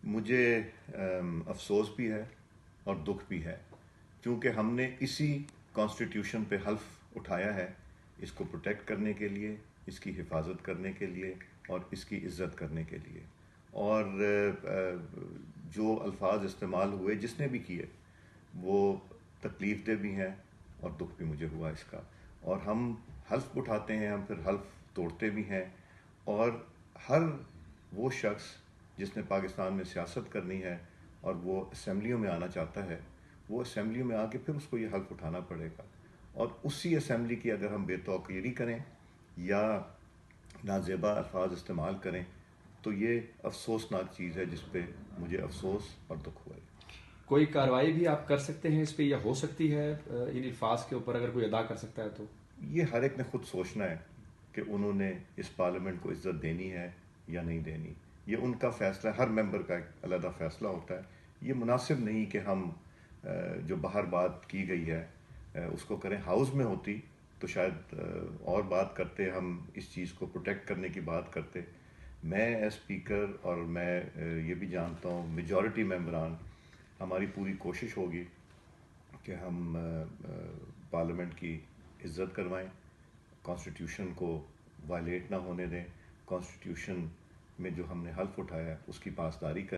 مجھے افسوس بھی ہے اور دکھ بھی ہے، کیونکہ ہم نے اسی کانسٹیٹیوشن پہ حلف اٹھایا ہے اس کو پروٹیکٹ کرنے کے لیے، اس کی حفاظت کرنے کے لیے اور اس کی عزت کرنے کے لیے، اور جو الفاظ استعمال ہوئے جس نے بھی کیے وہ تکلیف دہ بھی ہیں اور دکھ بھی مجھے ہوا اس کا، اور ہم حلف اٹھاتے ہیں، ہم پھر حلف توڑتے بھی ہیں، اور ہر وہ شخص جس نے پاکستان میں سیاست کرنی ہے اور وہ اسمبلیوں میں آنا چاہتا ہے، وہ اسمبلیوں میں آ کے پھر اس کو یہ حلف اٹھانا پڑے گا، اور اسی اسمبلی کی اگر ہم بے توقیری کریں یا نازیبا الفاظ استعمال کریں تو یہ افسوسناک چیز ہے جس پہ مجھے افسوس اور دکھ ہوا ہے۔ کوئی کارروائی بھی آپ کر سکتے ہیں اس پہ، یا ہو سکتی ہے ان الفاظ کے اوپر اگر کوئی ادا کر سکتا ہے تو؟ یہ ہر ایک نے خود سوچنا ہے کہ انہوں نے اس پارلیمنٹ کو عزت دینی ہے یا نہیں دینی، یہ ان کا فیصلہ، ہر ممبر کا ایک علیحدہ فیصلہ ہوتا ہے۔ یہ مناسب نہیں کہ ہم جو باہر بات کی گئی ہے اس کو کریں۔ ہاؤس میں ہوتی تو شاید اور بات کرتے، ہم اس چیز کو پروٹیکٹ کرنے کی بات کرتے۔ میں ایز اسپیکر، اور میں یہ بھی جانتا ہوں میجورٹی ممبران، ہماری پوری کوشش ہوگی کہ ہم پارلیمنٹ کی عزت کروائیں، کانسٹیٹیوشن کو وائلیٹ نہ ہونے دیں، کانسٹیٹیوشن میں جو ہم نے حلف اٹھایا ہے اس کی پاسداری کریں۔